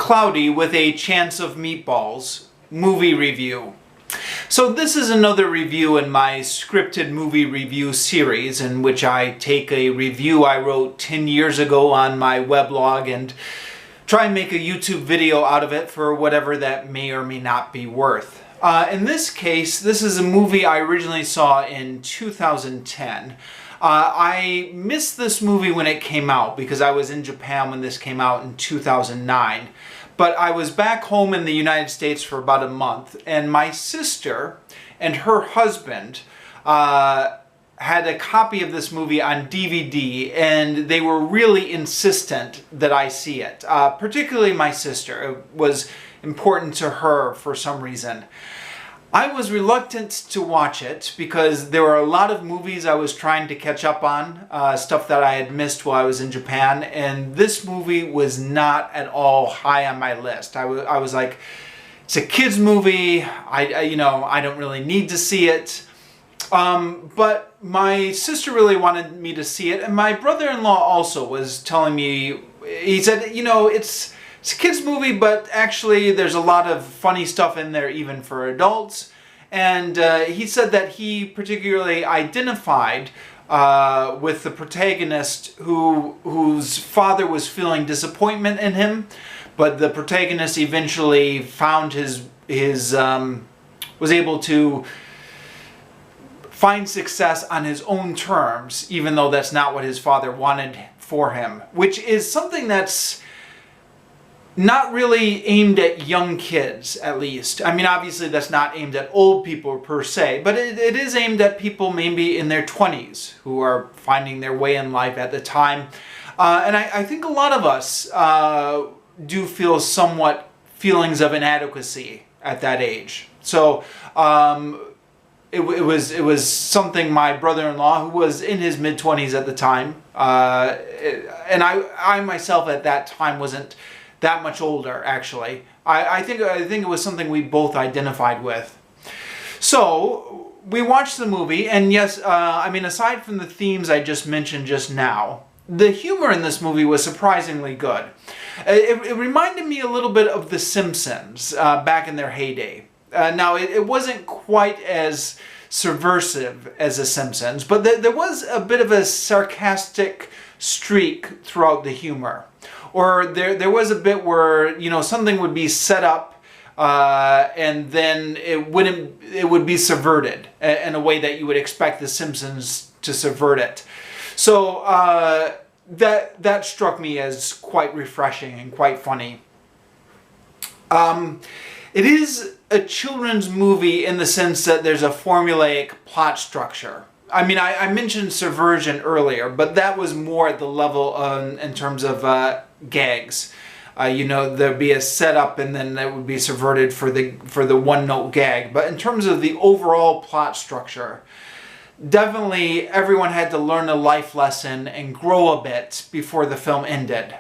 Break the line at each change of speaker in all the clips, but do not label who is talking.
Cloudy with a Chance of Meatballs movie review. So this is another review in my scripted movie review series in which I take a review I wrote 10 years ago on my weblog and try and make a YouTube video out of it for whatever that may or may not be worth. In this case, this is a movie I originally saw in 2010. I missed this movie when it came out because I was in Japan when this came out in 2009. But I was back home in the United States for about a month, and my sister and her husband had a copy of this movie on DVD, and they were really insistent that I see it. Particularly my sister. It was important to her for some reason. I was reluctant to watch it because there were a lot of movies I was trying to catch up on, stuff that I had missed while I was in Japan, and this movie was not at all high on my list. I was like, it's a kid's movie, I don't really need to see it. But my sister really wanted me to see it, and my brother-in-law also was telling me, he said, it's a kid's movie, but actually there's a lot of funny stuff in there even for adults. And he said that he particularly identified with the protagonist whose father was feeling disappointment in him, but the protagonist eventually found was able to find success on his own terms, even though that's not what his father wanted for him, which is something that's not really aimed at young kids, at least. I mean, obviously that's not aimed at old people per se, but it is aimed at people maybe in their 20s who are finding their way in life at the time. And I think a lot of us do feel somewhat feelings of inadequacy at that age. So it was something my brother-in-law, who was in his mid-20s at the time, and I myself at that time wasn't that much older, actually. I think it was something we both identified with. So we watched the movie, and yes, I mean, aside from the themes I just mentioned just now, the humor in this movie was surprisingly good. It reminded me a little bit of The Simpsons back in their heyday. Now, it wasn't quite as subversive as The Simpsons, but there was a bit of a sarcastic streak throughout the humor. Or there was a bit where, something would be set up and then it would be subverted in a way that you would expect The Simpsons to subvert it. So that struck me as quite refreshing and quite funny. It is a children's movie in the sense that there's a formulaic plot structure. I mean, I mentioned subversion earlier, but that was more at the level in terms of gags. There'd be a setup and then that would be subverted for the one-note gag. But in terms of the overall plot structure, definitely everyone had to learn a life lesson and grow a bit before the film ended.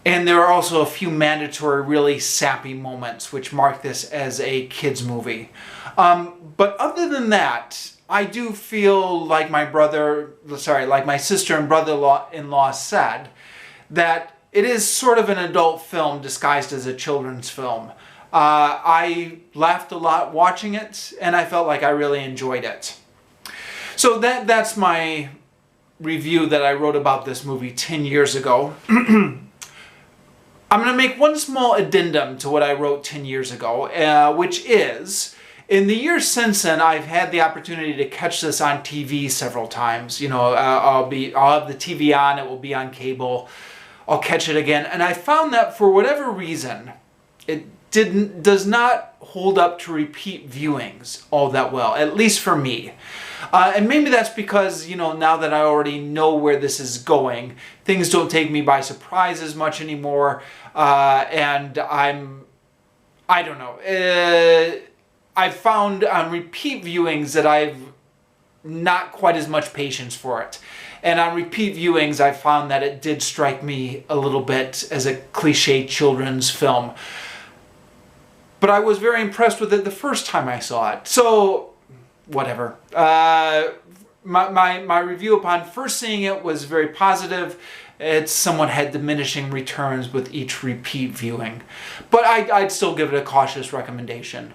And there are also a few mandatory, really sappy moments which mark this as a kids' movie. But other than that, I do feel like like my sister and brother-in-law said, that it is sort of an adult film disguised as a children's film. I laughed a lot watching it, and I felt like I really enjoyed it. So that's my review that I wrote about this movie 10 years ago. I'm going to make one small addendum to what I wrote 10 years ago, which is, in the years since then, I've had the opportunity to catch this on TV several times. I'll have the TV on, it will be on cable, I'll catch it again, and I found that for whatever reason, it does not hold up to repeat viewings all that well, at least for me. And maybe that's because, now that I already know where this is going, things don't take me by surprise as much anymore, and I don't know. I've found on repeat viewings that I've not quite as much patience for it. And on repeat viewings, I found that it did strike me a little bit as a cliche children's film. But I was very impressed with it the first time I saw it. So, whatever. My review upon first seeing it was very positive, it's somewhat had diminishing returns with each repeat viewing. But I'd still give it a cautious recommendation.